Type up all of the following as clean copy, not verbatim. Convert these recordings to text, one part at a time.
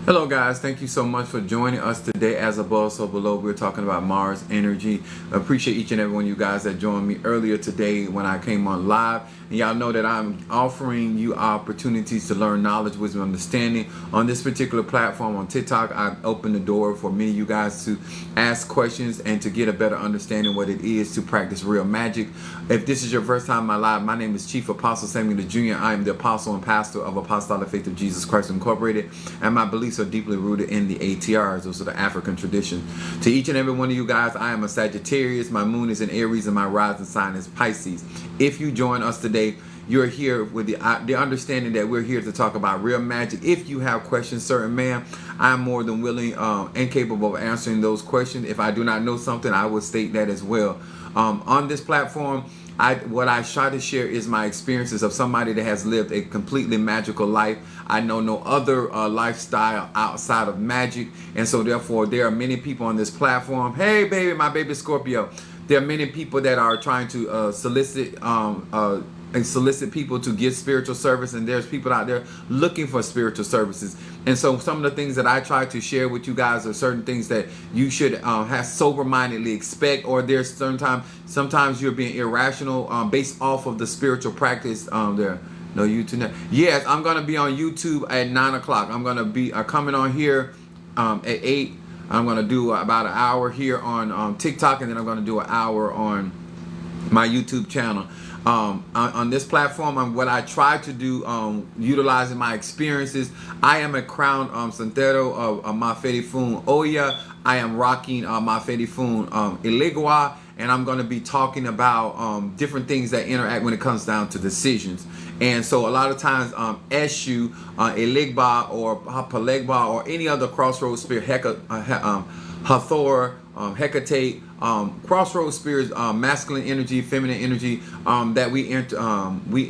Hello guys, thank you so much for joining us today. As above, so below, we're talking about Mars energy. I appreciate each and every one of you guys that joined me earlier today when I came on live. And y'all know that I'm offering you opportunities to learn knowledge, wisdom, understanding. On this particular platform on TikTok, I've opened the door for many of you guys to ask questions and to get a better understanding what it is to practice real magic. If this is your first time in my live, my name is Chief Apostle Samuel Jr. I am the apostle and pastor of Apostolic Faith of Jesus Christ Incorporated, and my beliefs are deeply rooted in the ATRs. Those are the African tradition. To each and every one of you guys, I am a Sagittarius. My moon is in Aries and my rising sign is Pisces. If you join us today, you're here with the understanding that we're here to talk about real magic. If you have questions, sir and ma'am, I'm more than willing and capable of answering those questions. If I do not know something, I will state that as well. On this platform, what I try to share is my experiences of somebody that has lived a completely magical life. I know no other lifestyle outside of magic, and so therefore there are many people on this platform. Hey baby, my baby Scorpio. There are many people that are trying to solicit people to give spiritual service, and there's people out there looking for spiritual services. And so some of the things that I try to share with you guys are certain things that you should have sober-mindedly expect, or there's sometimes you're being irrational based off of the spiritual practice. There no YouTube now. Yes, I'm gonna be on YouTube at 9 o'clock. I'm gonna be coming on here at 8. I'm gonna do about an hour here on TikTok, and then I'm gonna do an hour on my YouTube channel. On this platform, what I try to do, utilizing my experiences, I am a crown Santero of Mafedi Fun Oya. I am rocking Mafedi Fun Iligwa, and I'm going to be talking about different things that interact when it comes down to decisions. And so a lot of times Eshu, Iligba, or Palegba, or any other crossroads spirit, Hathor, Hecate, crossroads spirits, masculine energy, feminine energy, that we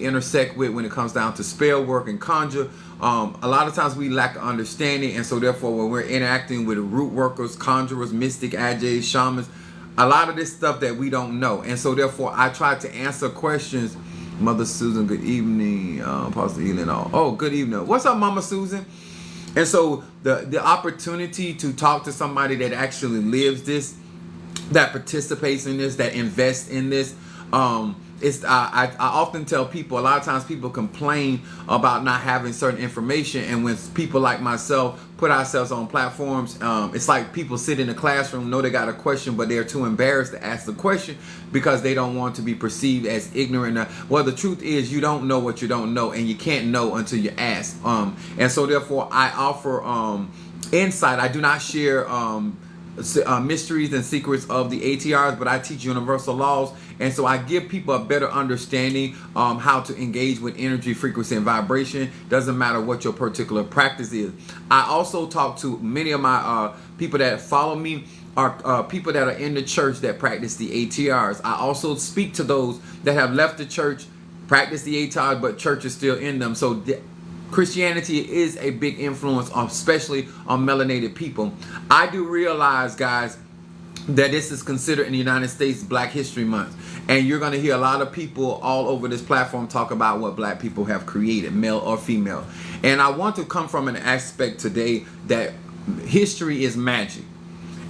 intersect with when it comes down to spell work and conjure. A lot of times we lack understanding, and so therefore when we're interacting with root workers, conjurers, mystic, ajays, shamans, a lot of this stuff that we don't know. And so therefore I try to answer questions. Mother Susan, good evening. Pastor Elin, oh, good evening. What's up, Mama Susan? And so the opportunity to talk to somebody that actually lives this, that participates in this, that invests in this, I often tell people, a lot of times people complain about not having certain information, and when people like myself put ourselves on platforms, it's like people sit in the classroom, know they got a question, but they're too embarrassed to ask the question because they don't want to be perceived as ignorant. Well, the truth is you don't know what you don't know, and you can't know until you ask. And so therefore I offer insight. I do not share mysteries and secrets of the ATRs, but I teach universal laws, and so I give people a better understanding how to engage with energy, frequency, and vibration. Doesn't matter what your particular practice is. I also talk to many of my people that follow me are people that are in the church that practice the ATRs. I also speak to those that have left the church, practice the ATRs, but church is still in them. So Christianity is a big influence, especially on melanated people. I do realize, guys, that this is considered in the United States Black History Month. And you're going to hear a lot of people all over this platform talk about what black people have created, male or female. And I want to come from an aspect today that history is magic.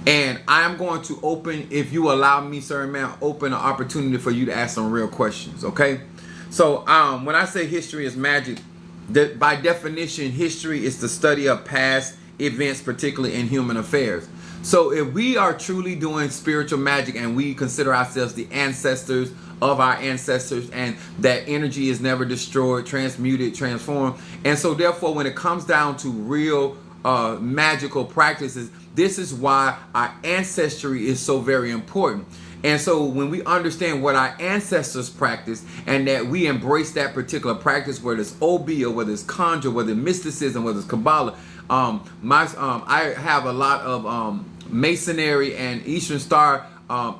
And I'm going to open, if you allow me, sir and ma'am, open an opportunity for you to ask some real questions, okay? So when I say history is magic, by definition, history is the study of past events, particularly in human affairs. So if we are truly doing spiritual magic and we consider ourselves the ancestors of our ancestors, and that energy is never destroyed, transmuted, transformed, and so therefore when it comes down to real magical practices, this is why our ancestry is so very important. And so when we understand what our ancestors practiced, and that we embrace that particular practice, whether it's OB or whether it's conjure, whether it's mysticism, whether it's Kabbalah, I have a lot of Masonry and Eastern Star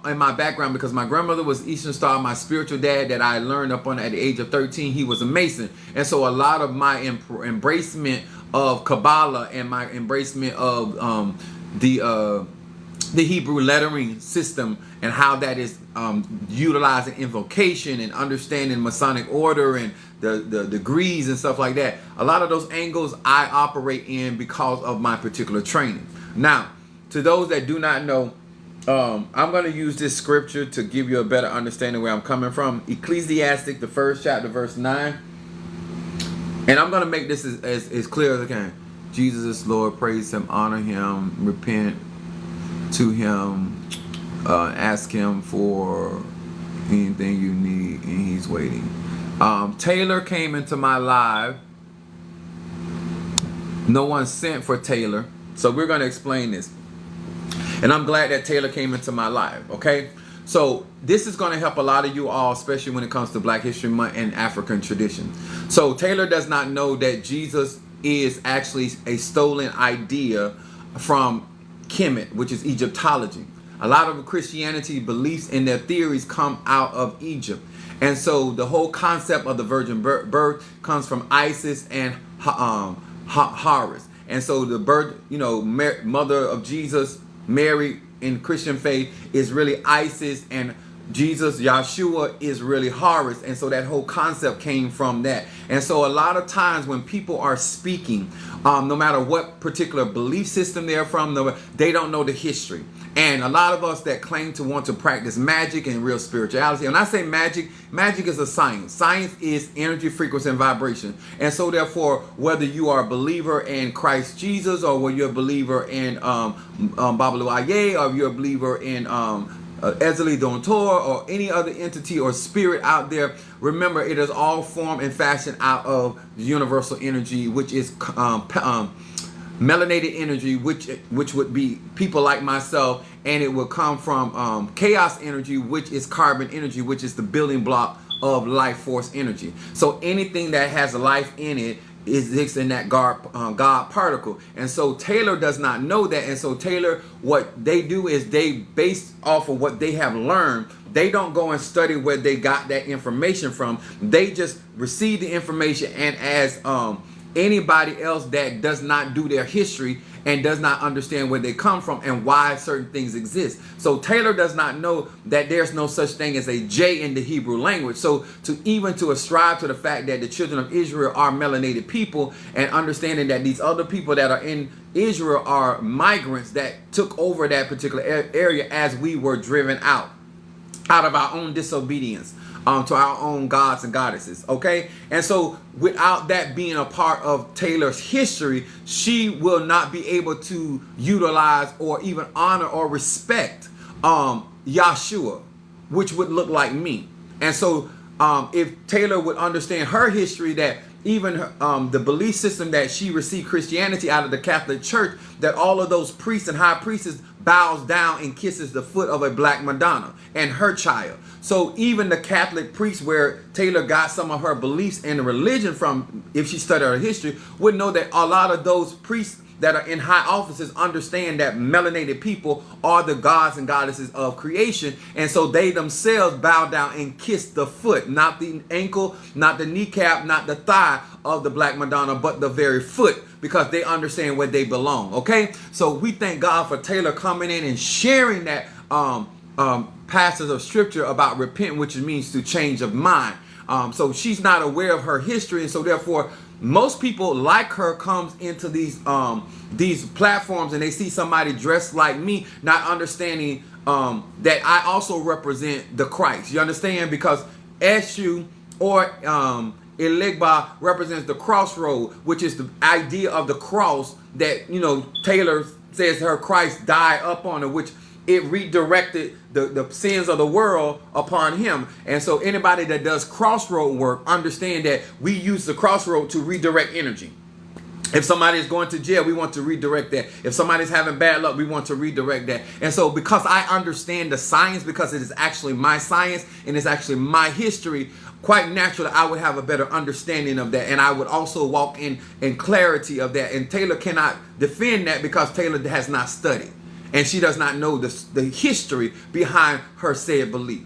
in my background, because my grandmother was Eastern Star. My spiritual dad that I learned up on at the age of 13, he was a Mason. And so a lot of my embracement of Kabbalah and my embracement of the the Hebrew lettering system and how that is utilized in invocation and understanding Masonic order and the degrees and stuff like that. A lot of those angles I operate in because of my particular training. Now, to those that do not know, I'm going to use this scripture to give you a better understanding where I'm coming from. Ecclesiastic, the 1st chapter, verse 9. And I'm going to make this as clear as I can. Jesus is Lord, praise him, honor him, repent to him, ask him for anything you need, and he's waiting. Taylor came into my live. No one sent for Taylor. So we're going to explain this. And I'm glad that Taylor came into my life, okay? So this is going to help a lot of you all, especially when it comes to Black History Month and African tradition. So Taylor does not know that Jesus is actually a stolen idea from Kemet, which is Egyptology. A lot of Christianity beliefs and their theories come out of Egypt. And so the whole concept of the virgin birth comes from Isis and Horus. And so the birth, mother of Jesus, Mary in Christian faith, is really Isis, and Jesus, Yahshua, is really Horus. And so that whole concept came from that. And so a lot of times when people are speaking, no matter what particular belief system they're from, they don't know the history. And a lot of us that claim to want to practice magic and real spirituality, when I say magic, magic is a science. Science is energy, frequency, and vibration. And so therefore, whether you are a believer in Christ Jesus, or whether you're a believer in Babalu Aye, or you're a believer in Ezeli Dontor, or any other entity or spirit out there, remember, it is all formed and fashioned out of universal energy, which is melanated energy, which would be people like myself, and it will come from chaos energy, which is carbon energy, which is the building block of life force energy. So anything that has life in it is in that God particle. And so Taylor does not know that. And so Taylor, what they do is they base off of what they have learned. They don't go and study where they got that information from. They just receive the information, and as anybody else that does not do their history and does not understand where they come from and why certain things exist. So Taylor does not know that there's no such thing as a J in the Hebrew language. So to ascribe to the fact that the children of Israel are melanated people, and understanding that these other people that are in Israel are migrants that took over that particular area as we were driven out of our own disobedience to our own gods and goddesses, okay? And so without that being a part of Taylor's history, she will not be able to utilize or even honor or respect Yahshua, which would look like me. And so if Taylor would understand her history, that even the belief system that she received Christianity out of the Catholic Church, that all of those priests and high priestesses bows down and kisses the foot of a Black Madonna and her child. So even the Catholic priest, where Taylor got some of her beliefs and religion from, if she studied her history, would know that a lot of those priests that are in high offices understand that melanated people are the gods and goddesses of creation. And so they themselves bow down and kiss the foot, not the ankle, not the kneecap, not the thigh of the Black Madonna, but the very foot, because they understand where they belong. Okay, so we thank God for Taylor coming in and sharing that passage of scripture about repent, which means to change of mind. So she's not aware of her history, and so therefore most people like her comes into these platforms and they see somebody dressed like me, not understanding that I also represent the Christ. You understand? Because Eshu or Eligba represents the crossroad, which is the idea of the cross that, Taylor says her Christ died up on it, which it redirected the sins of the world upon him. And so anybody that does crossroad work understand that we use the crossroad to redirect energy. If somebody is going to jail, we want to redirect that. If somebody's having bad luck, we want to redirect that. And so because I understand the science, because it is actually my science and it's actually my history, quite naturally I would have a better understanding of that. And I would also walk in clarity of that. And Taylor cannot defend that because Taylor has not studied. And she does not know the history behind her said belief.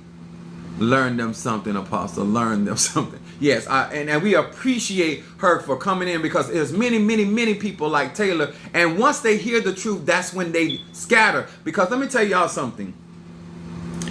Learn them something, Apostle. Learn them something. Yes, and we appreciate her for coming in, because there's many people like Taylor. And once they hear the truth, that's when they scatter. Because let me tell y'all something.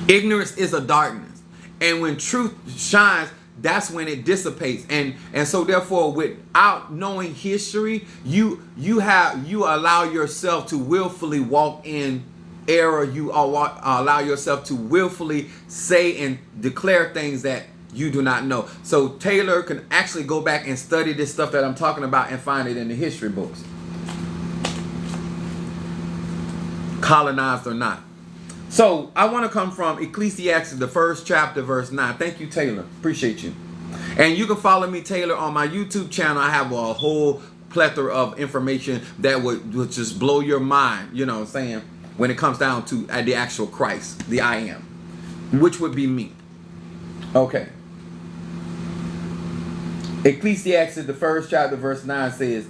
Ignorance is a darkness. And when truth shines, that's when it dissipates. And so therefore, without knowing history, you allow yourself to willfully walk in error. You allow yourself to willfully say and declare things that you do not know. So Taylor can actually go back and study this stuff that I'm talking about and find it in the history books, colonized or not. So I want to come from Ecclesiastes, the 1st chapter, verse 9. Thank you, Taylor. Appreciate you. And you can follow me, Taylor, on my YouTube channel. I have a whole plethora of information that would just blow your mind, you know what I'm saying, when it comes down to the actual Christ, the I am, which would be me. Okay. Ecclesiastes, the 1st chapter, verse 9 says,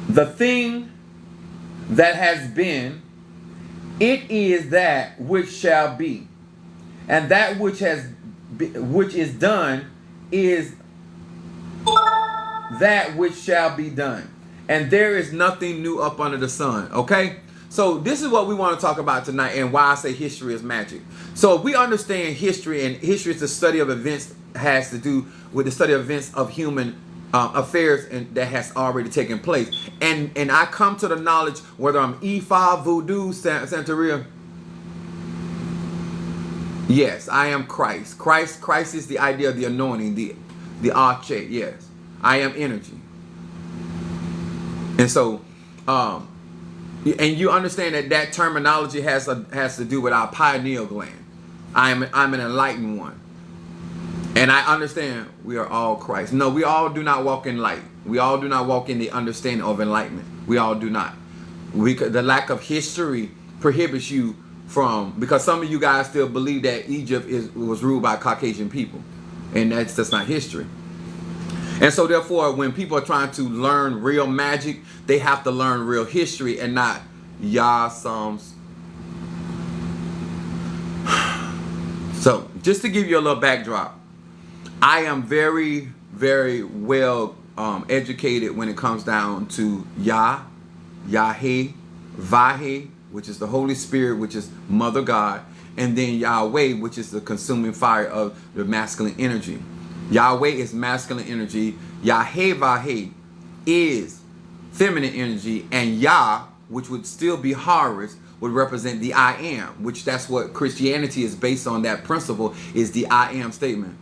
"The thing that has been, it is that which shall be, and that which is done is that which shall be done, and there is nothing new up under the sun." Okay, so this is what we want to talk about tonight, and why I say history is magic. So if we understand history, and history is the study of events, has to do with the study of events of human affairs and that has already taken place. And I come to the knowledge, whether I'm Ifa, Voodoo, Santeria. Yes, I am Christ. Christ is the idea of the anointing, the arche. Yes, I am energy. And so, and you understand that terminology has to do with our pineal gland. I'm an enlightened one. And I understand we are all Christ. No, we all do not walk in light. We all do not walk in the understanding of enlightenment. We all do not. The lack of history prohibits you from, because some of you guys still believe that Egypt was ruled by Caucasian people. And that's not history. And so therefore, when people are trying to learn real magic, they have to learn real history and not Yah, Psalms. So just to give you a little backdrop, I am very, very well educated when it comes down to Yah, Yahweh, Vahe, which is the Holy Spirit, which is Mother God, and then Yahweh, which is the consuming fire of the masculine energy. Yahweh is masculine energy. Yahweh, Vahe is feminine energy, and Yah, which would still be Horus, would represent the I am, which that's what Christianity is based on. That principle is the I am statement.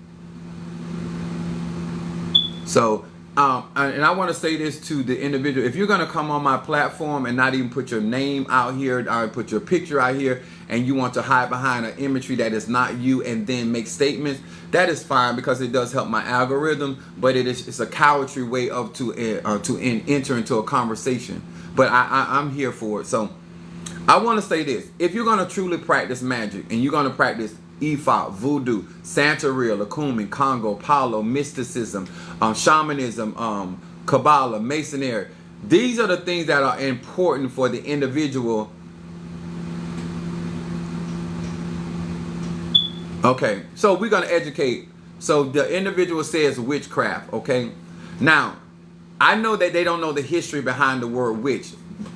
So, and I want to say this to the individual. If you're going to come on my platform and not even put your name out here, or put your picture out here, and you want to hide behind an imagery that is not you and then make statements, that is fine, because it does help my algorithm, but it's a cowardly way of to enter into a conversation. But I'm here for it. So I want to say this. If you're going to truly practice magic, and you're going to practice Ifa, Voodoo, Santeria, Lakumi, Congo, Palo, mysticism, shamanism, Kabbalah, Masonry, these are the things that are important for the individual. Okay, so we're going to educate. So the individual says witchcraft, okay? Now, I know that they don't know the history behind the word witch.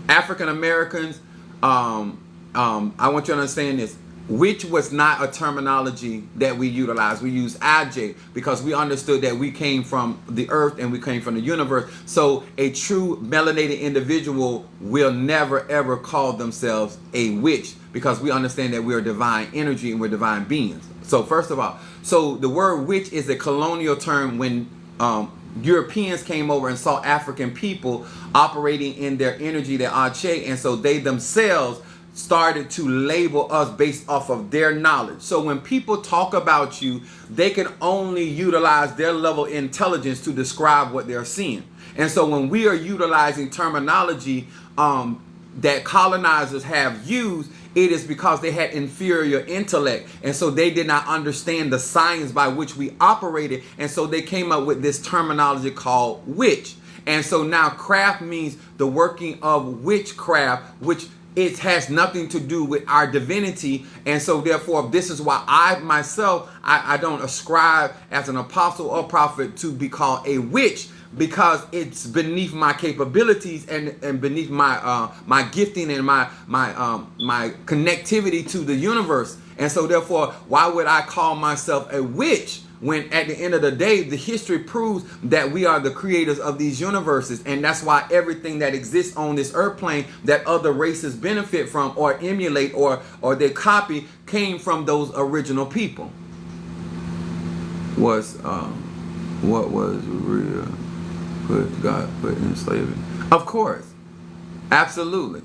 African Americans, I want you to understand this. Witch was not a terminology that we utilize. We use Aj because we understood that we came from the earth and we came from the universe. So a true melanated individual will never ever call themselves a witch, because we understand that we are divine energy and we're divine beings. So first of all, so the word witch is a colonial term when Europeans came over and saw African people operating in their energy, their Aj, and so they themselves started to label us based off of their knowledge. So when people talk about you, they can only utilize their level of intelligence to describe what they're seeing. And so when we are utilizing terminology that colonizers have used, it is because they had inferior intellect, and so they did not understand the science by which we operated, and so they came up with this terminology called witch. And so now craft means the working of witchcraft, which it has nothing to do with our divinity. And so therefore, this is why I myself, I don't ascribe as an apostle or prophet to be called a witch, because it's beneath my capabilities and beneath my gifting and my connectivity to the universe. And so therefore, why would I call myself a witch when at the end of the day, the history proves that we are the creators of these universes? And that's why everything that exists on this earth plane that other races benefit from or emulate or they copy came from those original people. What was real? God put in slavery. Of course. Absolutely.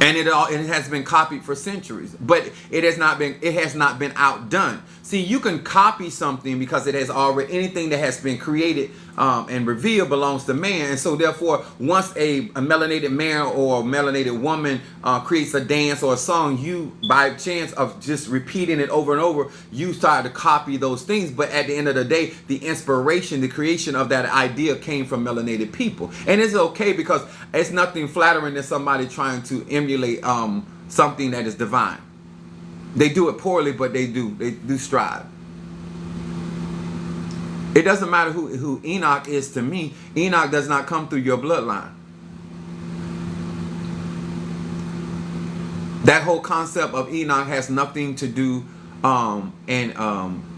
And it has been copied for centuries, but it has not been outdone. See, you can copy something because it has already, anything that has been created and revealed belongs to man. And so therefore, once a melanated man or a melanated woman creates a dance or a song, you, by chance of just repeating it over and over, you start to copy those things. But at the end of the day, the inspiration, the creation of that idea came from melanated people. And it's okay, because it's nothing flattering than somebody trying to emulate something that is divine. They do it poorly, but they do strive. It doesn't matter who Enoch is to me. Enoch does not come through your bloodline. That whole concept of Enoch has nothing to do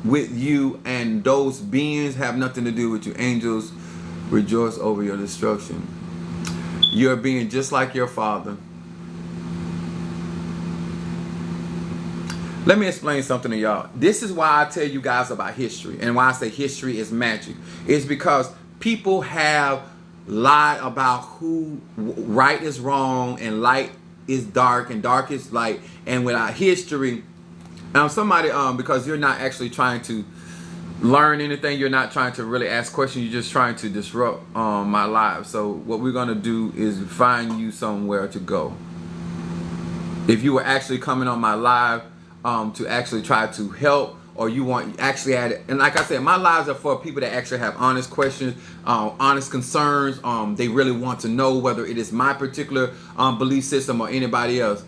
with you, and those beings have nothing to do with you. Angels rejoice over your destruction. You're being just like your father. Let me explain something to y'all. This is why I tell you guys about history, and why I say history is magic. It's because people have lied about who right is wrong and light is dark and dark is light. And without history, somebody because you're not actually trying to learn anything, you're not trying to really ask questions, you're just trying to disrupt my life. So what we're gonna do is find you somewhere to go. If you were actually coming on my live to actually try to help, or you want actually add it, and like I said, my lives are for people that actually have honest questions, honest concerns. They really want to know whether it is my particular belief system or anybody else.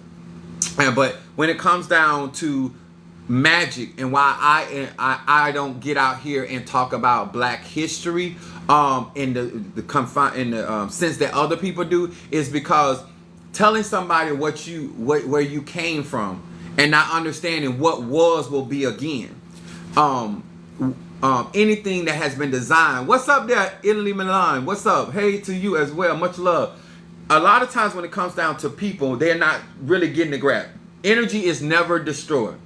But when it comes down to magic, and why I don't get out here and talk about Black history in the sense that other people do, is because telling somebody where you came from and not understanding what was will be again. Anything that has been designed. What's up there, Italy Milan? What's up? Hey to you as well. Much love. A lot of times when it comes down to people, they're not really getting the grab. Energy is never destroyed.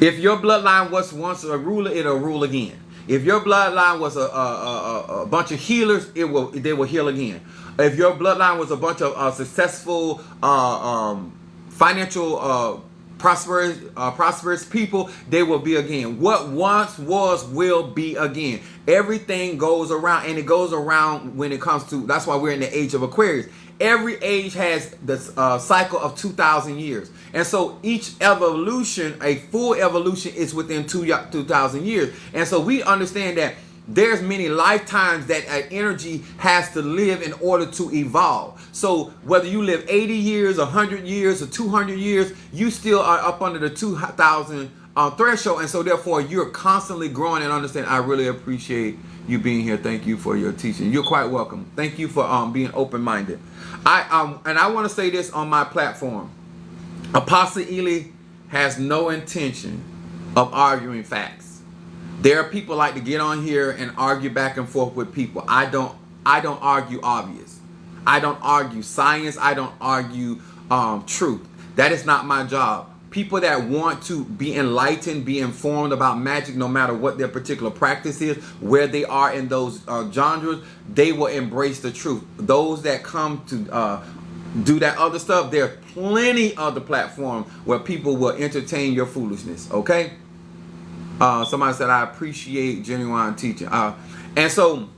If your bloodline was once a ruler, it'll rule again. If your bloodline was a bunch of healers, they will heal again. If your bloodline was a bunch of successful financial prosperous people, they will be again. What once was will be again. Everything goes around, and it goes around when it comes to, that's why we're in the age of Aquarius. Every age has the cycle of 2,000 years. And so each evolution, a full evolution, is within 2,000 years. And so we understand that there's many lifetimes that an energy has to live in order to evolve. So whether you live 80 years, 100 years, or 200 years, you still are up under the 2,000 threshold. And so therefore, you're constantly growing and understand. I really appreciate you being here. Thank you for your teaching. You're quite welcome. Thank you for being open-minded. I want to say this on my platform. Apostle Ely has no intention of arguing facts. There are people like to get on here and argue back and forth with people. I don't argue obvious. I don't argue science. I don't argue truth. That is not my job. People that want to be enlightened, be informed about magic, no matter what their particular practice is, where they are in those genres, they will embrace the truth. Those that come to do that other stuff, there are plenty of the platforms where people will entertain your foolishness. Okay? Somebody said, I appreciate genuine teaching. And so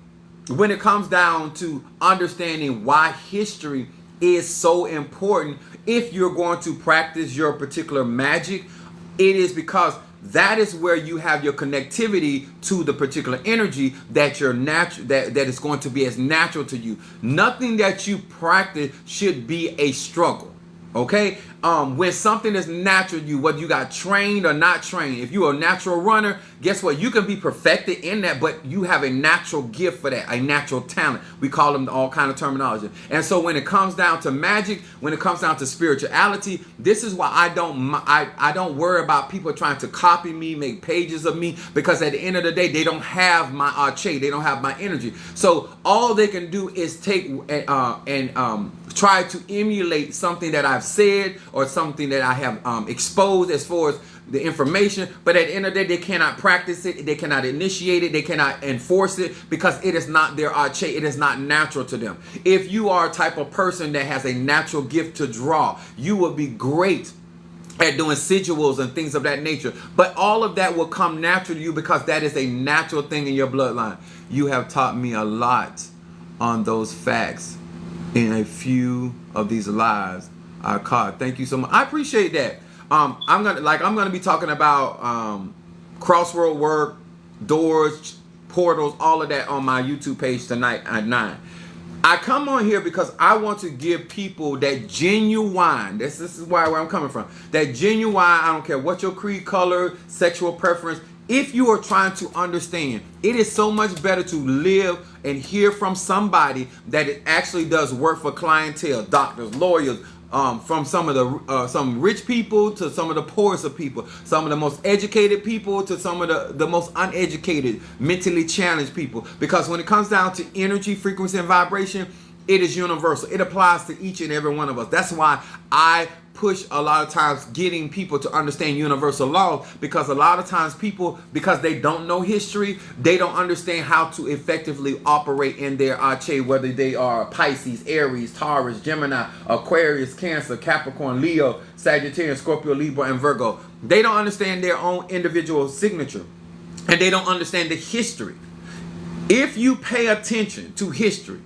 when it comes down to understanding why history is so important, if you're going to practice your particular magic, it is because that is where you have your connectivity to the particular energy that you're natural, that is going to be as natural to you. Nothing that you practice should be a struggle. Okay, when something is natural to you, whether you got trained or not trained, if you're a natural runner, guess what? You can be perfected in that, but you have a natural gift for that, a natural talent. We call them all kind of terminology. And so when it comes down to magic, when it comes down to spirituality, this is why I don't worry about people trying to copy me, make pages of me, because at the end of the day, they don't have my arche, they don't have my energy. So all they can do is take and try to emulate something that I've said or something that I have exposed as far as the information, but at the end of the day, they cannot practice it, they cannot initiate it, they cannot enforce it, because it is not their arche, it is not natural to them. If you are a type of person that has a natural gift to draw, you will be great at doing sigils and things of that nature, but all of that will come natural to you because that is a natural thing in your bloodline. You have taught me a lot on those facts in a few of these lives I caught. Thank you so much. I appreciate that. I'm gonna be talking about crossroad work, doors, portals, all of that on my YouTube page tonight at 9. I come on here because I want to give people that genuine, this is where I'm coming from, that genuine, I don't care what your creed, color, sexual preference, if you are trying to understand, it is so much better to live and hear from somebody that it actually does work for clientele, doctors, lawyers, from some of the some rich people to some of the poorest of people, some of the most educated people to some of the most uneducated, mentally challenged people. Because when it comes down to energy, frequency, and vibration, it is universal. It applies to each and every one of us. That's why I push a lot of times getting people to understand universal laws, because a lot of times people, because they don't know history, they don't understand how to effectively operate in their arche, whether they are Pisces, Aries, Taurus, Gemini, Aquarius, Cancer, Capricorn, Leo, Sagittarius, Scorpio, Libra, and Virgo. They don't understand their own individual signature, and they don't understand the history. If you pay attention to history,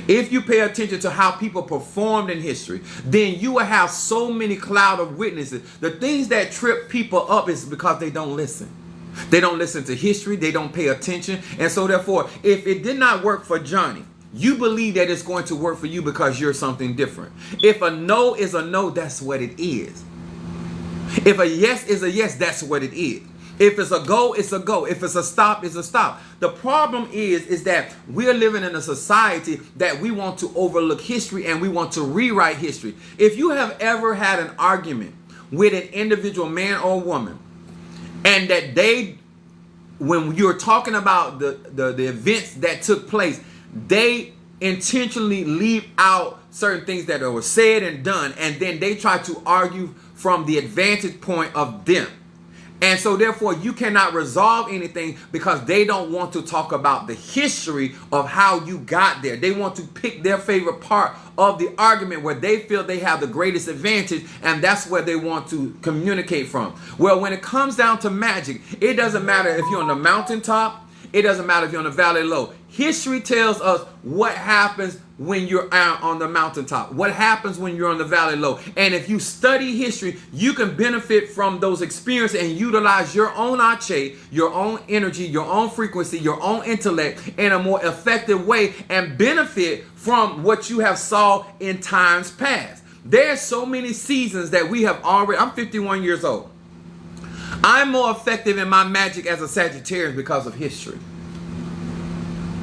if you pay attention to how people performed in history, then you will have so many cloud of witnesses. The things that trip people up is because they don't listen. They don't listen to history. They don't pay attention. And so therefore, if it did not work for Johnny, you believe that it's going to work for you because you're something different. If a no is a no, that's what it is. If a yes is a yes, that's what it is. If it's a go, it's a go. If it's a stop, it's a stop. The problem is that we're living in a society that we want to overlook history and we want to rewrite history. If you have ever had an argument with an individual man or woman, and that they, when you're talking about the events that took place, they intentionally leave out certain things that were said and done, and then they try to argue from the advantage point of them. And so therefore you cannot resolve anything because they don't want to talk about the history of how you got there. They want to pick their favorite part of the argument where they feel they have the greatest advantage, and that's where they want to communicate from. Well, when it comes down to magic, it doesn't matter if you're on the mountaintop, it doesn't matter if you're on the valley low. History tells us what happens when you're out on the mountaintop, what happens when you're on the valley low. And if you study history, you can benefit from those experiences and utilize your own arche, your own energy, your own frequency, your own intellect in a more effective way and benefit from what you have saw in times past. There's so many seasons that we have already. I'm 51 years old. I'm more effective in my magic as a Sagittarius because of history.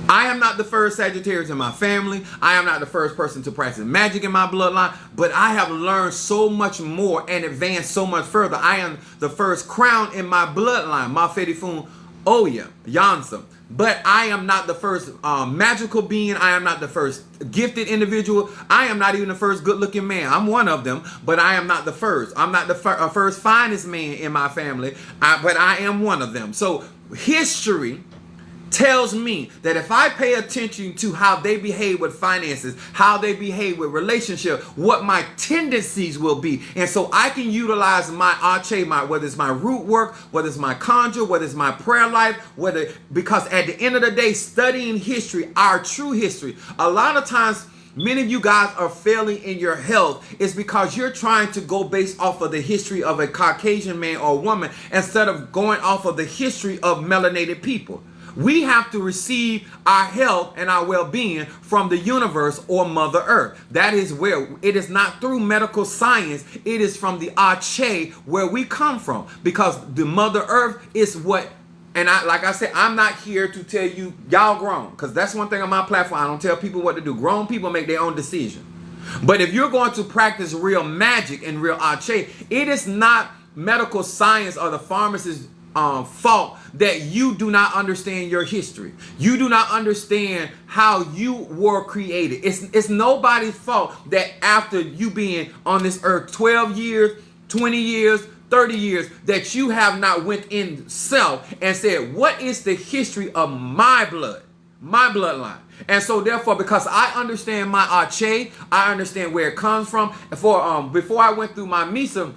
I am not the first Sagittarius in my family. I am not the first person to practice magic in my bloodline, but I have learned so much more and advanced so much further. I am the first crown in my bloodline, Mafedifun Oya, Yansa. But I am not the first magical being. I am not the first gifted individual. I am not even the first good-looking man. I'm one of them, but I am not the first. I'm not the first finest man in my family, but I am one of them. So history tells me that if I pay attention to how they behave with finances, how they behave with relationship, what my tendencies will be. And so I can utilize my arche, whether it's my root work, whether it's my conjure, whether it's my prayer life, because at the end of the day, studying history, our true history, a lot of times many of you guys are failing in your health is because you're trying to go based off of the history of a Caucasian man or woman instead of going off of the history of melanated people. We have to receive our health and our well-being from the universe or Mother Earth. That is where it is not through medical science. It is from the Ache where we come from, because the Mother Earth is what. And like I said, I'm not here to tell you y'all grown, because that's one thing on my platform. I don't tell people what to do. Grown people make their own decision. But if you're going to practice real magic and real Ache, it is not medical science or the pharmacist's fault that you do not understand your history. You do not understand how you were created. It's nobody's fault that after you being on this earth 12 years, 20 years, 30 years, that you have not went in self and said, what is the history of my blood, my bloodline? And so therefore, because I understand my Ache, I understand where it comes from. And before I went through my Misa,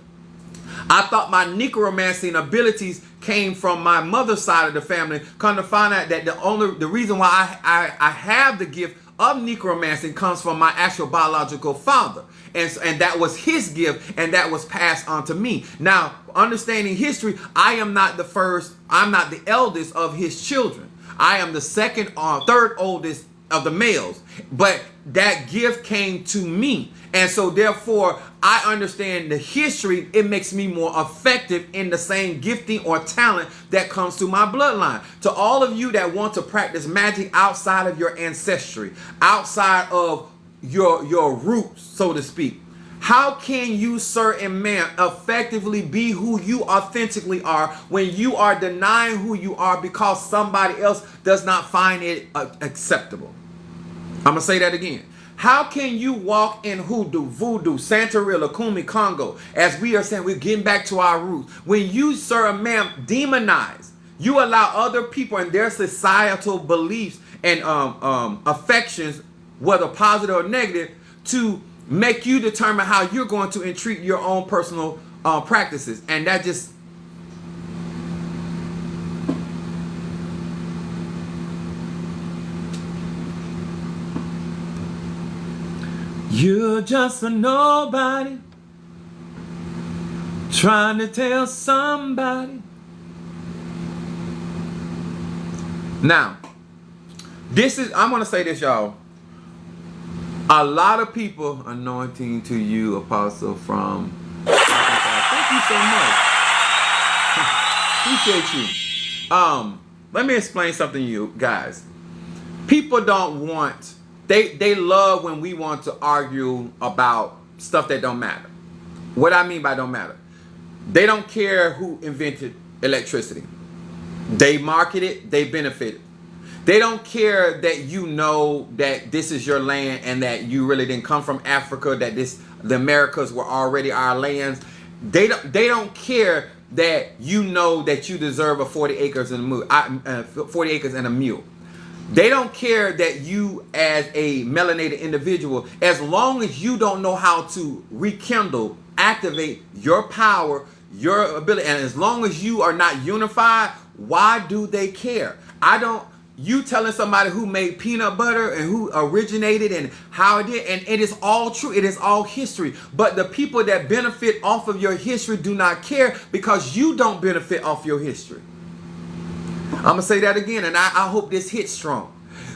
I thought my necromancing abilities came from my mother's side of the family. Come to find out that the reason why I have the gift of necromancy comes from my actual biological father. And that was his gift, and that was passed on to me. Now, understanding history, I am not the first, I'm not the eldest of his children. I am the second or third oldest of the males. But that gift came to me. And so therefore, I understand the history. It makes me more effective in the same gifting or talent that comes through my bloodline. To all of you that want to practice magic outside of your ancestry, outside of your roots, so to speak, how can you, sir and ma'am, effectively be who you authentically are when you are denying who you are because somebody else does not find it acceptable? I'm going to say that again. How can you walk in hoodoo, voodoo, Santeria, Kumi, Congo, as we are saying, we're getting back to our roots, when you, sir and ma'am, demonize, you allow other people and their societal beliefs and affections, whether positive or negative, to make you determine how you're going to entreat your own personal practices. And that just... You're just a nobody trying to tell somebody. Now, I'm going to say this, y'all. A lot of people, anointing to you, Apostle, from Arkansas. Thank you so much. Appreciate you. Let me explain something to you guys. People don't want, they love when we want to argue about stuff that don't matter. What I mean by don't matter, they don't care who invented electricity. They market it, they benefit it. They don't care that you know that this is your land and that you really didn't come from Africa, that the Americas were already our lands. They don't care that you know that you deserve a 40 acres and a mule. They don't care that you, as a melanated individual, as long as you don't know how to rekindle, activate your power, your ability, and as long as you are not unified, why do they care? You telling somebody who made peanut butter and who originated and how it did, and it is all true. It is all history. But the people that benefit off of your history do not care because you don't benefit off your history. I'm going to say that again, and I hope this hits strong.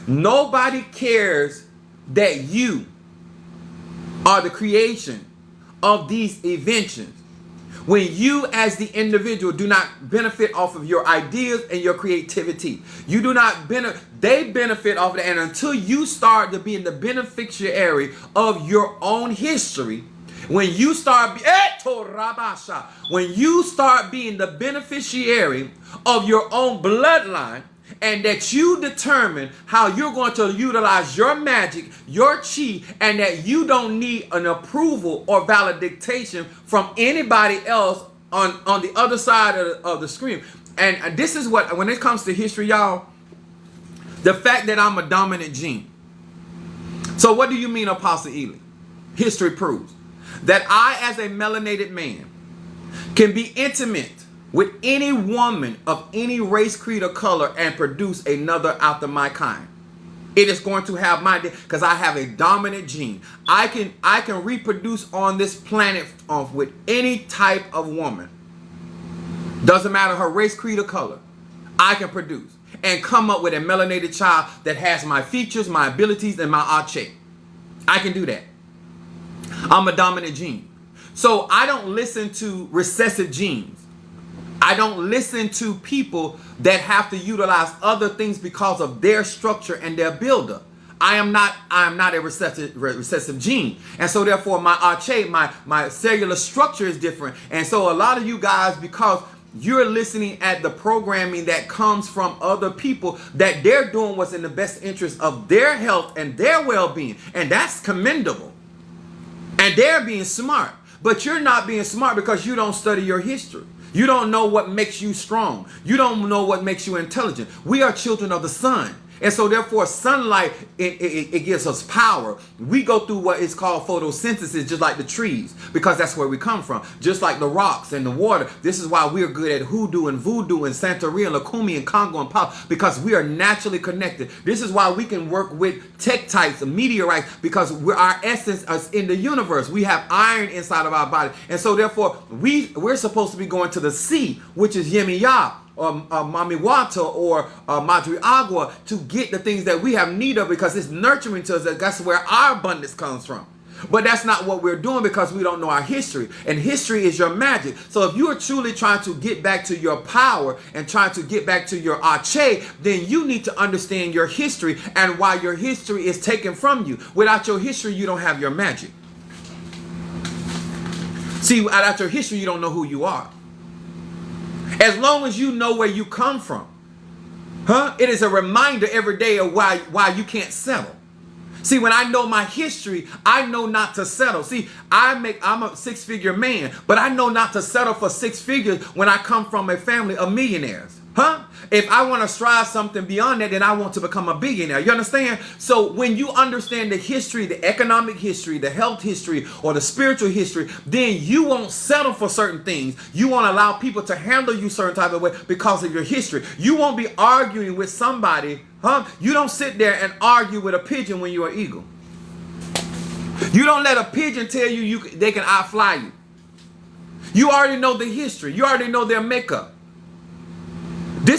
Nobody cares that you are the creation of these inventions when you as the individual do not benefit off of your ideas and your creativity. You do not they benefit off of that. And until you start to be in the beneficiary of your own history, when you start being the beneficiary of your own bloodline, and that you determine how you're going to utilize your magic, your chi, and that you don't need an approval or validation from anybody else on the other side of the screen. And this is what, when it comes to history, y'all, the fact that I'm a dominant gene. So what do you mean, Apostle Ely? History proves that I, as a melanated man, can be intimate with any woman of any race, creed, or color and produce another after my kind. It is going to have my, because I have a dominant gene. I can reproduce on this planet with any type of woman. Doesn't matter her race, creed, or color. I can produce and come up with a melanated child that has my features, my abilities, and my ache. I can do that. I'm a dominant gene. So I don't listen to recessive genes. I don't listen to people that have to utilize other things because of their structure and their buildup. I am not a recessive gene. And so therefore my ache, my cellular structure is different. And so a lot of you guys, because you're listening at the programming that comes from other people, that they're doing what's in the best interest of their health and their well-being. And that's commendable. And they're being smart. But you're not being smart because you don't study your history. You don't know what makes you strong. You don't know what makes you intelligent. We are children of the sun. And so therefore sunlight, it gives us power. We go through what is called photosynthesis, just like the trees, because that's where we come from. Just like the rocks and the water. This is why we're good at hoodoo and voodoo and Santeria and Lakumi and Congo and Pop, because we are naturally connected. This is why we can work with tektites and meteorites, because our essence is in the universe. We have iron inside of our body. And so therefore we're supposed to be going to the sea, which is Yemiya, or Mamiwata, or Madre Agua, to get the things that we have need of, because it's nurturing to us. That's where our abundance comes from. But that's not what we're doing, because we don't know our history. And history is your magic. So if you are truly trying to get back to your power and trying to get back to your ache, then you need to understand your history and why your history is taken from you. Without your history, you don't have your magic. See, without your history, you don't know who you are. As long as you know where you come from, it is a reminder every day of why you can't settle. See, when I know my history, I know not to settle. See, I'm a six-figure man, but I know not to settle for six figures when I come from a family of millionaires. If I want to strive something beyond that, then I want to become a billionaire. You understand? So when you understand the history, the economic history, the health history, or the spiritual history, then you won't settle for certain things. You won't allow people to handle you certain type of way because of your history. You won't be arguing with somebody. You don't sit there and argue with a pigeon when you're an eagle. You don't let a pigeon tell you they can outfly you. You already know the history. You already know their makeup.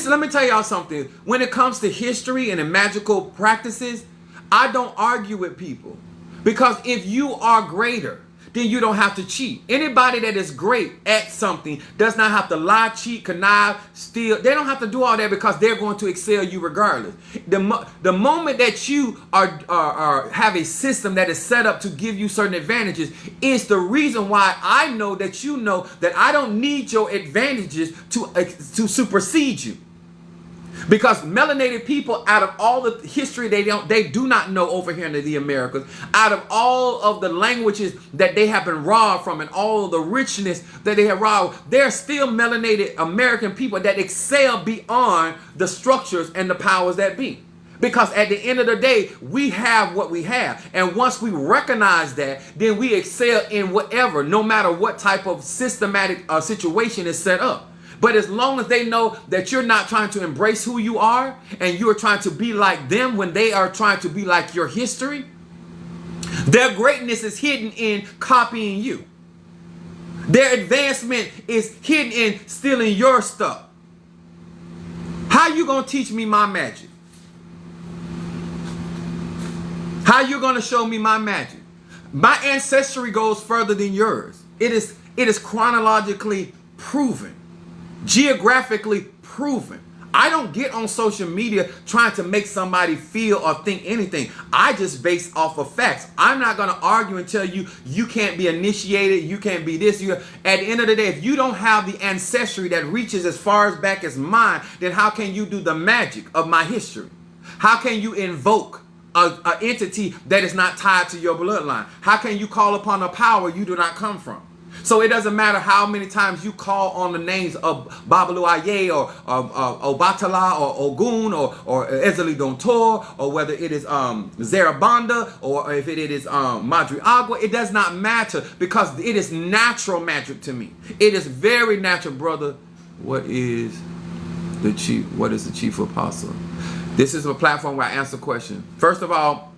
Let me tell y'all something. When it comes to history and the magical practices, I don't argue with people. Because if you are greater, then you don't have to cheat. Anybody that is great at something does not have to lie, cheat, connive, steal. They don't have to do all that, because they're going to excel you regardless. The moment that you have a system that is set up to give you certain advantages is the reason why I know that you know that I don't need your advantages to supersede you. Because melanated people, out of all the history they do not know over here in the Americas, out of all of the languages that they have been robbed from and all of the richness that they have robbed, they're still melanated American people that excel beyond the structures and the powers that be. Because at the end of the day, we have what we have. And once we recognize that, then we excel in whatever, no matter what type of systematic situation is set up. But as long as they know that you're not trying to embrace who you are and you're trying to be like them when they are trying to be like your history, their greatness is hidden in copying you. Their advancement is hidden in stealing your stuff. How you going to teach me my magic? How you going to show me my magic? My ancestry goes further than yours. It is chronologically proven. Geographically proven. I don't get on social media trying to make somebody feel or think anything. I just base off of facts. I'm not going to argue and tell you you can't be initiated, you can't be this. At the end of the day, if you don't have the ancestry that reaches as far as back as mine, then how can you do the magic of my history? How can you invoke an entity that is not tied to your bloodline? How can you call upon a power you do not come from? So it doesn't matter how many times you call on the names of Babalu Aye or Obatala or Ogun or Ezeli Dontor, or whether it is Zarabanda or if it is Madre Agua. It does not matter, because it is natural magic to me. It is very natural, brother. What is the chief apostle? This is a platform where I answer questions. First of all,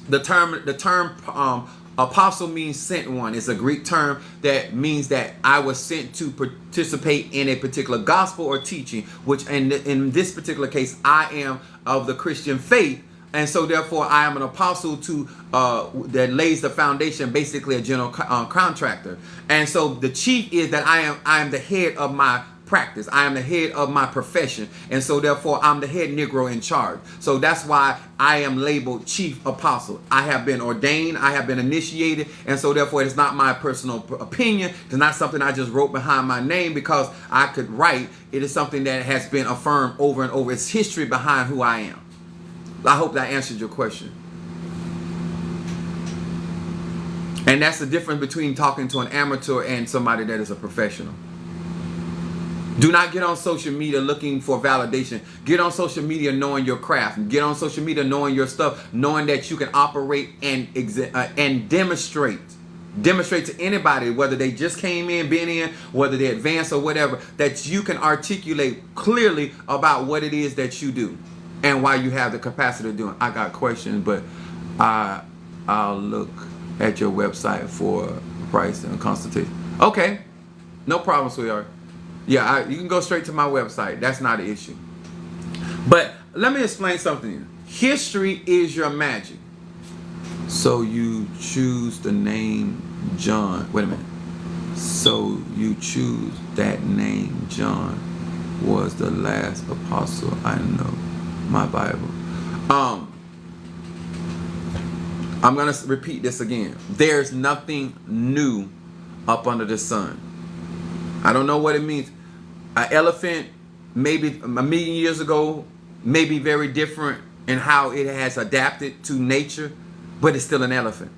the term apostle means sent one. It's a Greek term that means that I was sent to participate in a particular gospel or teaching, which in this particular case, I am of the Christian faith. And so therefore I am an apostle to that lays the foundation, basically a general contractor. And so the chief is that I am the head of my practice. I am the head of my profession. And so therefore I'm the head Negro in charge. So that's why I am labeled chief apostle. I have been ordained. I have been initiated. And so therefore it's not my personal opinion. It's not something I just wrote behind my name because I could write. It is something that has been affirmed over and over. It's history behind who I am. I hope that answered your question. And that's the difference between talking to an amateur and somebody that is a professional. Do not get on social media looking for validation. Get on social media knowing your craft. Get on social media knowing your stuff, knowing that you can operate and demonstrate to anybody, whether they just came in, been in, whether they're advanced or whatever, that you can articulate clearly about what it is that you do and why you have the capacity to do it. I got questions, but I'll look at your website for price and consultation. Okay, no problem, sweetheart. Yeah, you can go straight to my website. That's not an issue. But let me explain something. History is your magic. So you choose the name John. Wait a minute. So you choose that name John was the last apostle I know. My Bible. I'm going to repeat this again. There's nothing new up under the sun. I don't know what it means. An elephant, maybe a million years ago, may be very different in how it has adapted to nature, but it's still an elephant.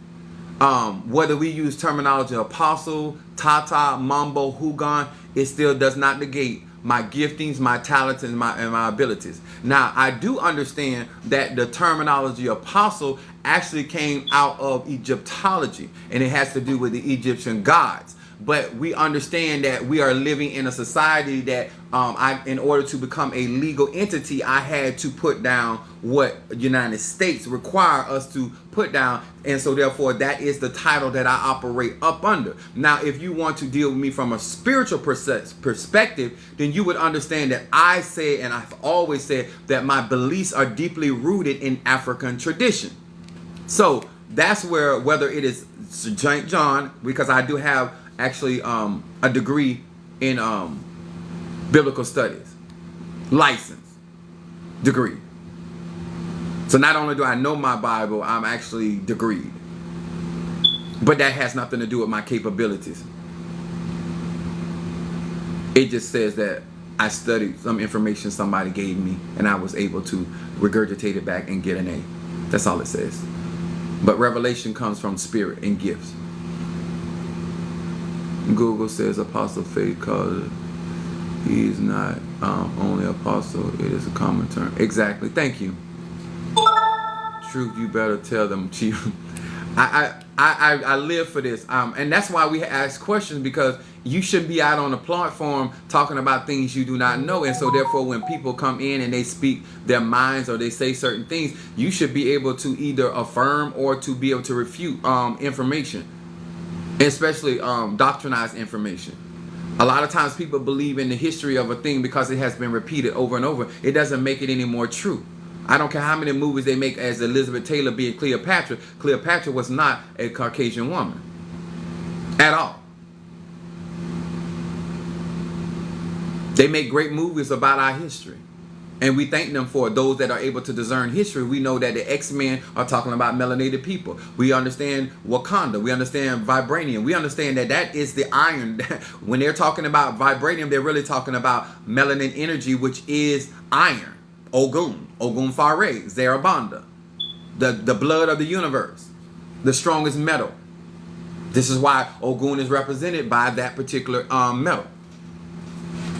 Whether we use terminology apostle, tata, mambo, hugon, it still does not negate my giftings, my talents, and my abilities. Now, I do understand that the terminology apostle actually came out of Egyptology, and it has to do with the Egyptian gods. But we understand that we are living in a society that in order to become a legal entity, I had to put down what the United States require us to put down. And so therefore, that is the title that I operate up under. Now, if you want to deal with me from a spiritual perspective, then you would understand that I say, and I've always said, that my beliefs are deeply rooted in African tradition. So that's where, whether it is St. John, because I do have actually a degree in biblical studies, license degree. So not only do I know my Bible, I'm actually degreed. But that has nothing to do with my capabilities. It just says that I studied some information somebody gave me and I was able to regurgitate it back and get an A. That's all it says. But revelation comes from spirit and gifts. Google says apostle faith cause he is not only apostle, it is a common term. Exactly. Thank you. Truth, you better tell them, Chief. I live for this. And that's why we ask questions, because you shouldn't be out on the platform talking about things you do not know. And so therefore, when people come in and they speak their minds or they say certain things, you should be able to either affirm or to be able to refute information. Especially doctrinized information. A lot of times people believe in the history of a thing because it has been repeated over and over. It doesn't make it any more true. I don't care how many movies they make as Elizabeth Taylor being Cleopatra. Cleopatra was not a Caucasian woman at all. They make great movies about our history. And we thank them for those that are able to discern history. We know that the X-Men are talking about melanated people. We understand Wakanda. We understand vibranium. We understand that that is the iron. When they're talking about vibranium, they're really talking about melanin energy, which is iron. Ogun Faray, Zarabanda. The blood of the universe. The strongest metal. This is why Ogun is represented by that particular metal.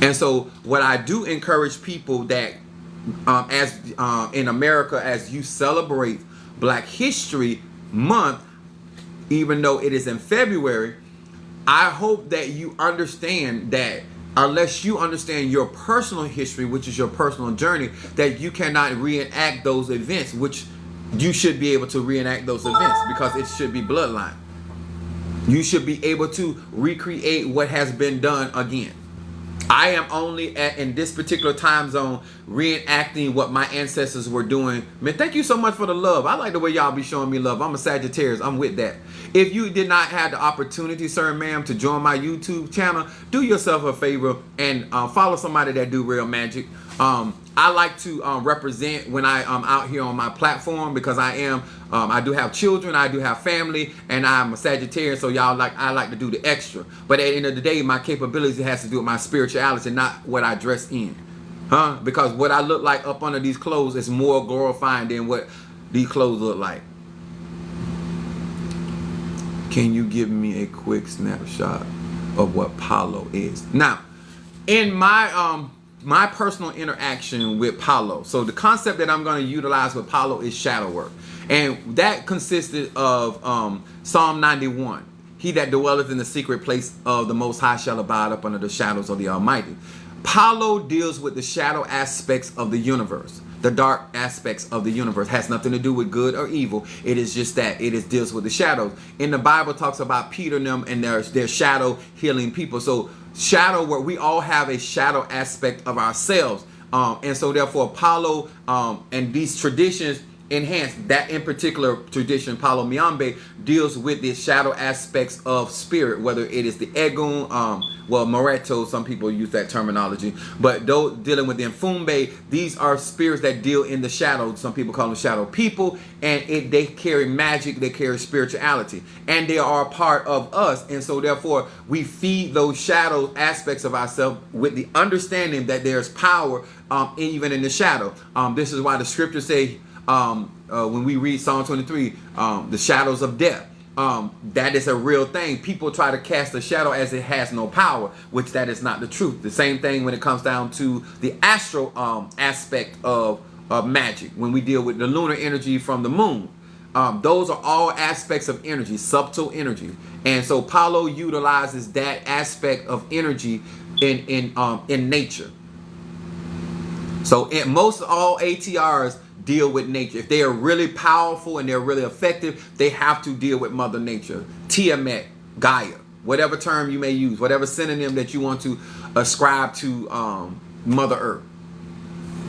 And so what I do encourage people that as in America, as you celebrate Black History Month, even though it is in February, I hope that you understand that unless you understand your personal history, which is your personal journey, that you cannot reenact those events, which you should be able to reenact those events because it should be bloodline. You should be able to recreate what has been done again. I am only in this particular time zone reenacting what my ancestors were doing. Man, thank you so much for the love. I like the way y'all be showing me love. I'm a Sagittarius. I'm with that. If you did not have the opportunity, sir and ma'am, to join my YouTube channel, do yourself a favor and follow somebody that do real magic. I like to represent when I'm out here on my platform because I do have children, I do have family, and I'm a Sagittarius, so I like to do the extra. But at the end of the day, my capability has to do with my spirituality, not what I dress in. Because what I look like up under these clothes is more glorifying than what these clothes look like. Can you give me a quick snapshot of what Palo is? Now, in my personal interaction with Palo, so the concept that I'm going to utilize with Palo is shadow work, and that consisted of Psalm 91. He that dwelleth in the secret place of the Most High shall abide up under the shadows of the Almighty. Palo deals with the shadow aspects of the universe. The dark aspects of the universe has nothing to do with good or evil. It is just that it deals with the shadows. In the Bible, talks about Peter and them and their shadow healing people. So shadow work, we all have a shadow aspect of ourselves, and so therefore Palo and these traditions enhance that. In particular tradition, Palo Mayombe deals with the shadow aspects of spirit, whether it is the Egun, well, Moreto, some people use that terminology, but those dealing with the Mfumbe, these are spirits that deal in the shadows. Some people call them shadow people, and they carry magic, they carry spirituality, and they are a part of us. And so therefore we feed those shadow aspects of ourselves with the understanding that there's power even in the shadow. This is why the scriptures say, when we read Psalm 23, the shadows of death, that is a real thing. People try to cast a shadow as it has no power, which that is not the truth. The same thing when it comes down to the astral aspect of magic. When we deal with the lunar energy from the moon, those are all aspects of energy, subtle energy. And so Palo utilizes that aspect of energy in nature. So in most all ATRs deal with nature. If they are really powerful and they're really effective, they have to deal with Mother Nature, Tiamat, Gaia, whatever term you may use, whatever synonym that you want to ascribe to Mother Earth.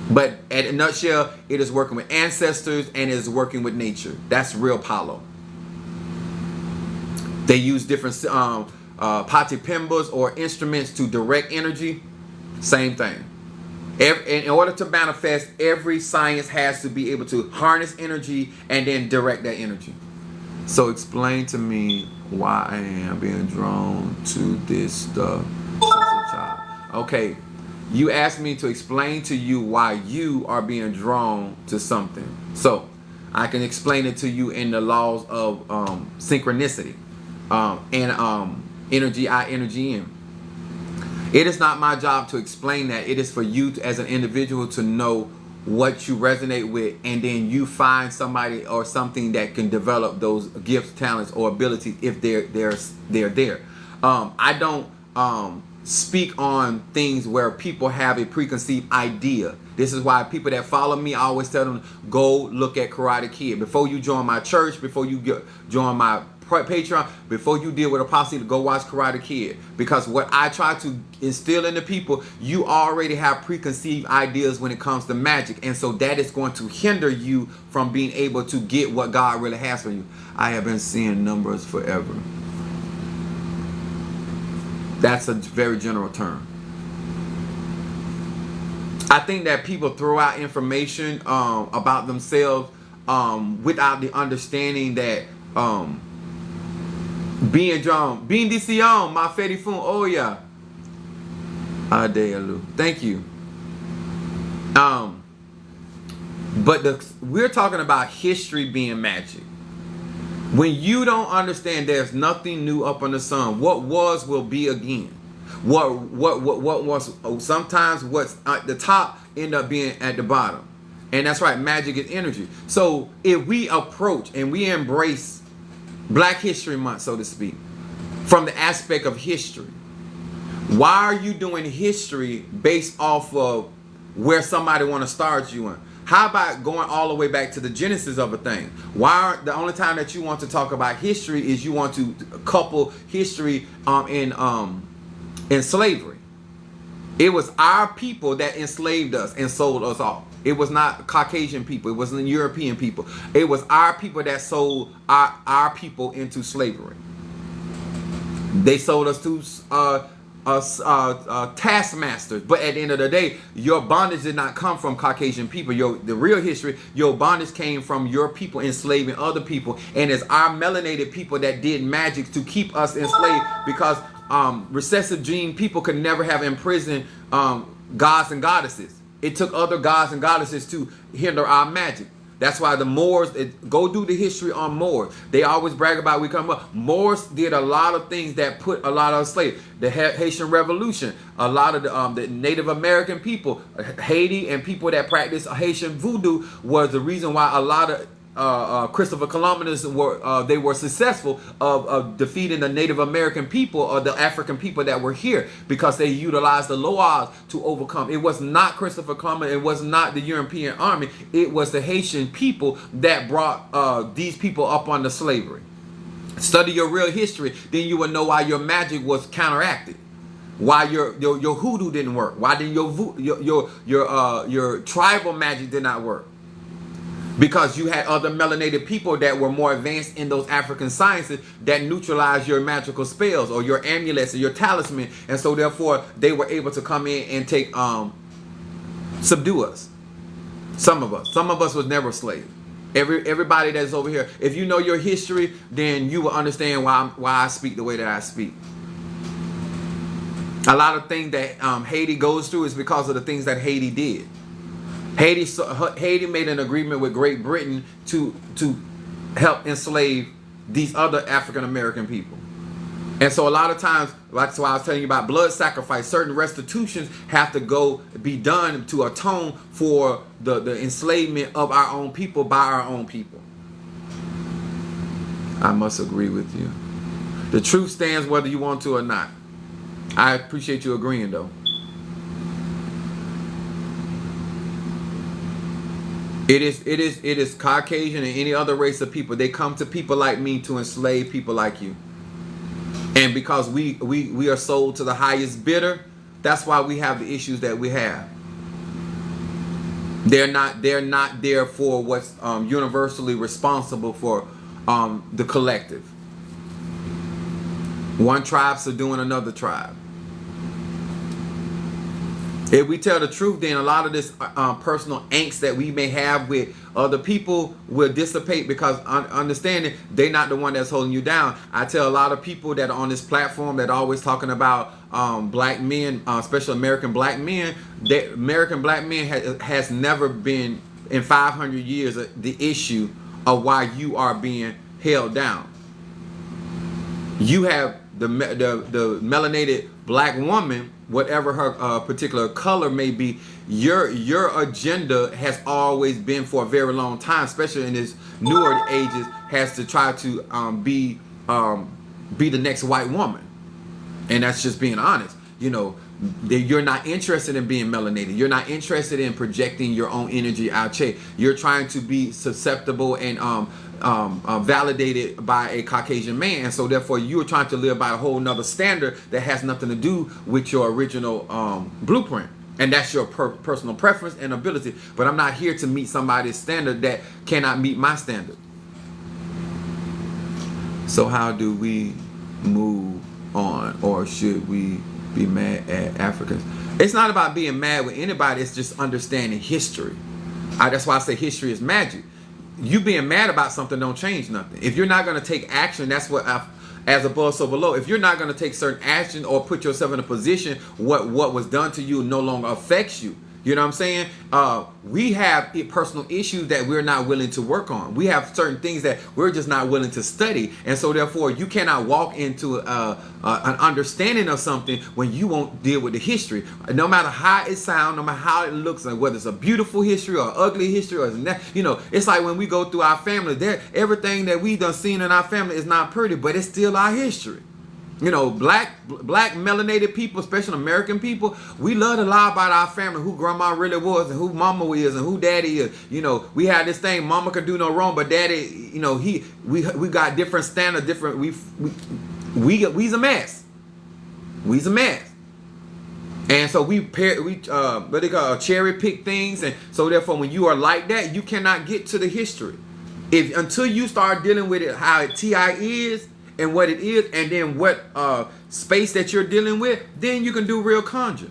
But at a nutshell, it is working with ancestors and it is working with nature. That's real Palo. They use different patipimbas or instruments to direct energy. Same thing. In order to manifest, every science has to be able to harness energy and then direct that energy. So explain to me why I am being drawn to this stuff since a child. Okay, you asked me to explain to you why you are being drawn to something. So I can explain it to you in the laws of synchronicity and energy I, energy in. It is not my job to explain that. It is for you to, as an individual, to know what you resonate with, and then you find somebody or something that can develop those gifts, talents, or abilities if they're there. I don't speak on things where people have a preconceived idea. This is why people that follow me, I always tell them, go look at Karate Kid. Before you join my church, before you join my Patreon, before you deal with apostasy, to go watch Karate Kid. Because what I try to instill in the people, you already have preconceived ideas when it comes to magic, and so that is going to hinder you from being able to get what God really has for you. I have been seeing numbers forever. That's a very general term. I think that people throw out information about themselves without the understanding that being John, being DC my Fetty Fun, oh yeah. Adealu. Thank you. But we're talking about history being magic. When you don't understand there's nothing new up on the sun, what was will be again. What was sometimes what's at the top end up being at the bottom. And that's right, magic is energy. So if we approach and we embrace Black History Month, so to speak, from the aspect of history, Why are you doing history based off of where somebody want to start you in? How about going all the way back to the genesis of a thing? Why aren't the only time that you want to talk about history is you want to couple history in slavery? It was our people that enslaved us and sold us off. It was not Caucasian people. It wasn't European people. It was our people that sold our people into slavery. They sold us to taskmasters, but at the end of the day, your bondage did not come from Caucasian people. The real history, your bondage came from your people enslaving other people, and it's our melanated people that did magic to keep us enslaved, because recessive gene people could never have imprisoned gods and goddesses. It took other gods and goddesses to hinder our magic. That's why the Moors, go do the history on Moors. They always brag about we come up. Moors did a lot of things that put a lot of slaves. The Haitian Revolution, a lot of the Native American people, Haiti, and people that practice Haitian voodoo was the reason why a lot of Christopher Columbus were successful of defeating the Native American people or the African people that were here, because they utilized the Loas to overcome. It was not Christopher Columbus. It was not the European army. It was the Haitian people that brought these people up under slavery. Study your real history, then you will know why your magic was counteracted. Why your hoodoo didn't work. Why didn't your tribal magic did not work. Because you had other melanated people that were more advanced in those African sciences that neutralized your magical spells or your amulets or your talisman. And so therefore they were able to come in and take subdue us. Some of us was never slaves. Everybody that's over here, if you know your history, then you will understand why I speak the way that I speak. A lot of things that Haiti goes through is because of the things that Haiti did. Haiti made an agreement with Great Britain to help enslave these other African American people. And so a lot of times, that's why I was telling you about blood sacrifice, certain restitutions have to be done to atone for the enslavement of our own people by our own people. I must agree with you. The truth stands whether you want to or not. I appreciate you agreeing though. It is Caucasian and any other race of people. They come to people like me to enslave people like you. And because we are sold to the highest bidder, that's why we have the issues that we have. They're not there for what's universally responsible for the collective. One tribe subduing another tribe. If we tell the truth, then a lot of this personal angst that we may have with other people will dissipate, because understanding they're not the one that's holding you down. I tell a lot of people that are on this platform that are always talking about black men, especially American black men, that American black men has never been in 500 years the issue of why you are being held down. You have the melanated black woman, whatever her particular color may be, your agenda has always been for a very long time, especially in this newer ages, has to try to be the next white woman. And that's just being honest. You know, you're not interested in being melanated. You're not interested in projecting your own energy out here. You're trying to be susceptible and validated by a Caucasian man, and so therefore you are trying to live by a whole nother standard that has nothing to do with your original blueprint, and that's your personal preference and ability. But I'm not here to meet somebody's standard that cannot meet my standard. So how do we move on, or should we be mad at Africans? It's not about being mad with anybody. It's just understanding history. That's why I say history is magic. You being mad about something don't change nothing. If you're not going to take action, that's what as above so below. If you're not going to take certain action or put yourself in a position, what was done to you no longer affects you. You know what I'm saying? We have personal issues that we're not willing to work on. We have certain things that we're just not willing to study. And so therefore you cannot walk into an understanding of something when you won't deal with the history. No matter how it sounds, no matter how it looks, like whether it's a beautiful history or ugly history, or it's like when we go through our family, everything that we done seen in our family is not pretty, but it's still our history. You know, black melanated people, especially American people, we love to lie about our family, who grandma really was and who mama is and who daddy is. You know, we had this thing, mama could do no wrong, but daddy, you know, we got different standards, different we's a mess. We's a mess. And so what they call cherry pick things, and so therefore when you are like that, you cannot get to the history. Until you start dealing with it how TI is and what it is, and then what space that you're dealing with, then you can do real conjure.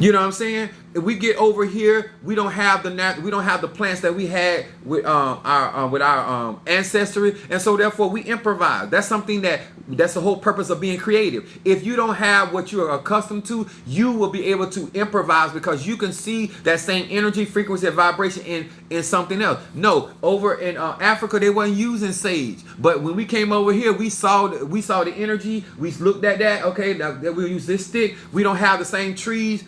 You know what I'm saying? If we get over here, we don't have the plants that we had with our ancestry, and so therefore we improvise. That's something that's the whole purpose of being creative. If you don't have what you are accustomed to, you will be able to improvise because you can see that same energy, frequency, and vibration in something else. No, over in Africa they weren't using sage, but when we came over here, we saw the energy. We looked at that. Okay, now we'll use this stick. We don't have the same trees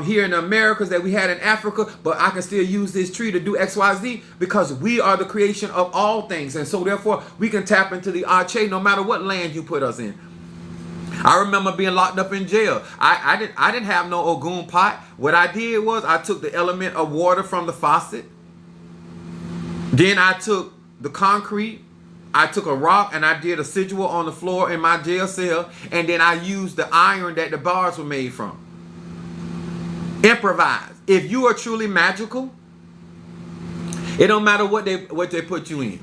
here in the Americas that we had in Africa, but I can still use this tree to do XYZ because we are the creation of all things, and so therefore we can tap into the Arche no matter what land you put us in. I remember being locked up in jail. I didn't have no Ogun pot. What I did was I took the element of water from the faucet. Then I took the concrete. I took a rock and I did a sigil on the floor in my jail cell, and then I used the iron that the bars were made from. Improvise. If you are truly magical, it don't matter what they put you in.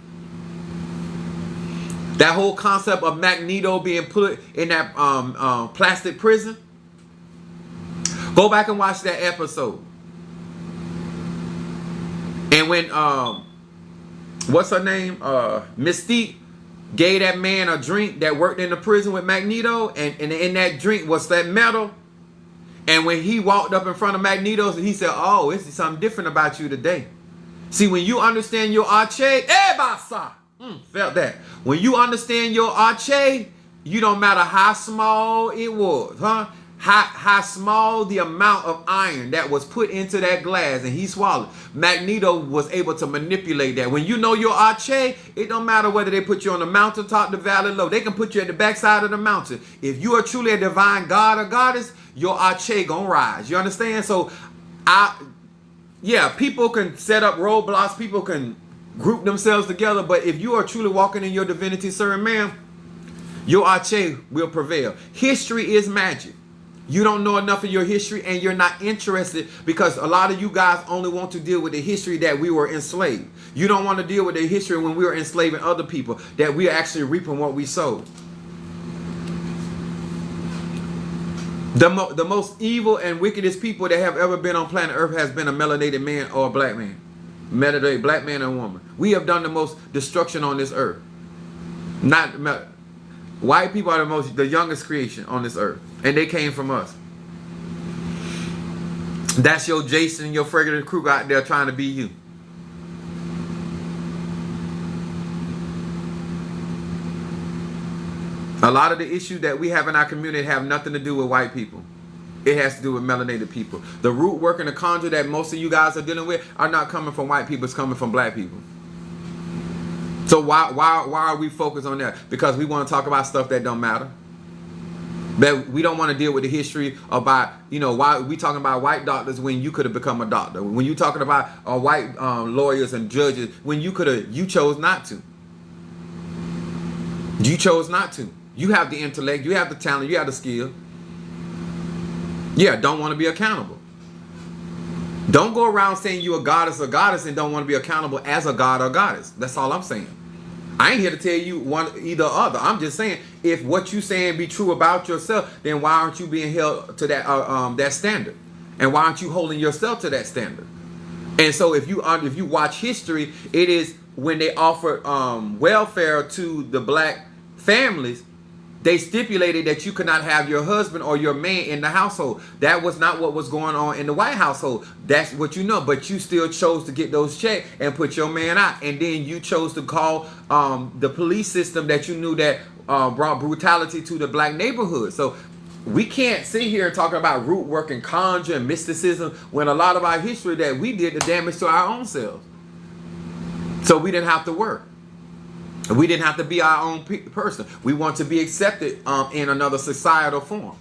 That whole concept of Magneto being put in that plastic prison. Go back and watch that episode. And when what's her name? Mystique gave that man a drink that worked in the prison with Magneto, and in that drink was that metal. And when he walked up in front of Magneto, he said, "Oh, it's something different about you today." See, when you understand your Arche, felt that. When you understand your Arche, you don't matter how small it was, how small the amount of iron that was put into that glass and he swallowed. Magneto was able to manipulate that. When you know your Arche, it don't matter whether they put you on the mountaintop, the valley low. They can put you at the backside of the mountain. If you are truly a divine god or goddess, your Arche gonna rise. You understand? So, people can set up roadblocks. People can group themselves together. But if you are truly walking in your divinity, sir and ma'am, your Arche will prevail. History is magic. You don't know enough of your history and you're not interested because a lot of you guys only want to deal with the history that we were enslaved. You don't want to deal with the history when we were enslaving other people, that we are actually reaping what we sowed. The most evil and wickedest people that have ever been on planet Earth has been a melanated man or a black man. Melanated black man and woman. We have done the most destruction on this earth. White people are the youngest creation on this earth. And they came from us. That's your Jason and your Frederick Krueger out there trying to be you. A lot of the issues that we have in our community have nothing to do with white people. It has to do with melanated people. The root work and the conjure that most of you guys are dealing with are not coming from white people. It's coming from black people. So why are we focused on that? Because we want to talk about stuff that don't matter. That we don't want to deal with the history about, why we talking about white doctors when you could have become a doctor. When you talking about white lawyers and judges when you chose not to. You chose not to. You have the intellect, you have the talent, you have the skill. Yeah, don't want to be accountable. Don't go around saying you're a goddess or goddess and don't want to be accountable as a god or goddess. That's all I'm saying. I ain't here to tell you either or other. I'm just saying, if what you saying be true about yourself, then why aren't you being held to that standard? And why aren't you holding yourself to that standard? And so if you watch history, it is when they offered welfare to the black families, they stipulated that you could not have your husband or your man in the household. That was not what was going on in the white household. That's what you know. But you still chose to get those checks and put your man out. And then you chose to call the police system that you knew that brought brutality to the black neighborhood. So we can't sit here and talk about root work and conjure and mysticism when a lot of our history that we did the damage to our own selves. So we didn't have to work. We didn't have to be our own person. We want to be accepted in another societal form.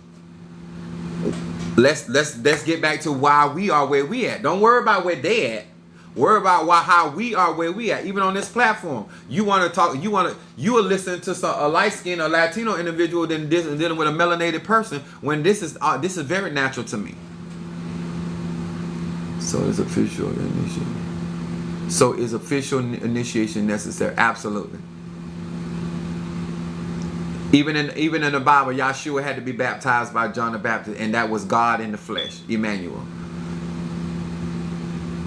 Let's get back to why we are where we at. Don't worry about where they at. Worry about how we are where we at. Even on this platform, you want to talk. You are listening to a light skinned or Latino individual than dealing with a melanated person. When this is very natural to me. So is official initiation. So is official initiation necessary? Absolutely. Even in the Bible, Yahshua had to be baptized by John the Baptist, and that was God in the flesh, Emmanuel.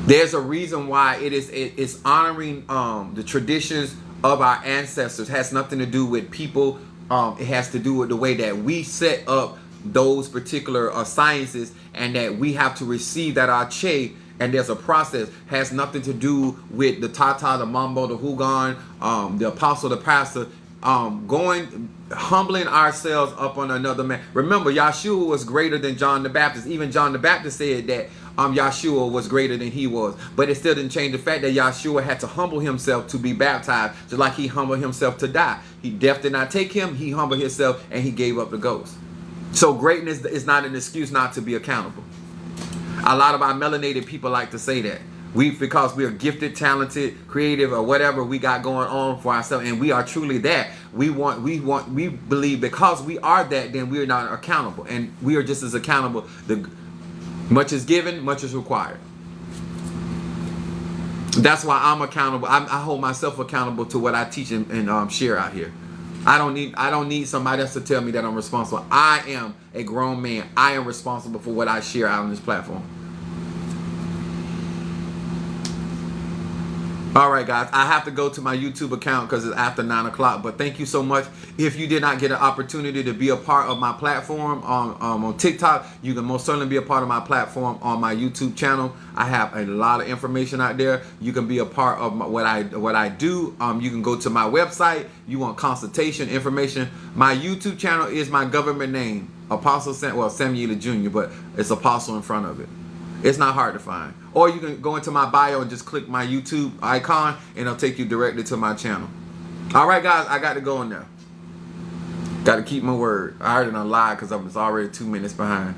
There's a reason why it's honoring the traditions of our ancestors. It has nothing to do with people. It has to do with the way that we set up those particular sciences, and that we have to receive that Ache. And there's a process. Has nothing to do with the Tata, the Mambo, the Hugon, the Apostle, the Pastor. Humbling ourselves up on another man. Remember, Yahshua was greater than John the Baptist. Even John the Baptist said that Yahshua was greater than he was. But it still didn't change the fact that Yahshua had to humble himself to be baptized, just like he humbled himself to die. Death did not take him. He humbled himself and he gave up the ghost. So greatness is not an excuse not to be accountable. A lot of our melanated people like to say that. Because we are gifted, talented, creative, or whatever we got going on for ourselves, and we are truly that. We believe because we are that, then we are not accountable, and we are just as accountable. Much is given, much is required. That's why I'm accountable. I hold myself accountable to what I teach and share out here. I don't need somebody else to tell me that I'm responsible. I am a grown man. I am responsible for what I share out on this platform. All right, guys, I have to go to my YouTube account because it's after 9 o'clock. But thank you so much. If you did not get an opportunity to be a part of my platform on TikTok, you can most certainly be a part of my platform on my YouTube channel. I have a lot of information out there. You can be a part of what I do. You can go to my website. You want consultation information. My YouTube channel is my government name, Apostle Samuel Jr., but it's Apostle in front of it. It's not hard to find. Or you can go into my bio and just click my YouTube icon and it'll take you directly to my channel. All right, guys, I got to go in there. Got to keep my word. I already done lied because I was already 2 minutes behind.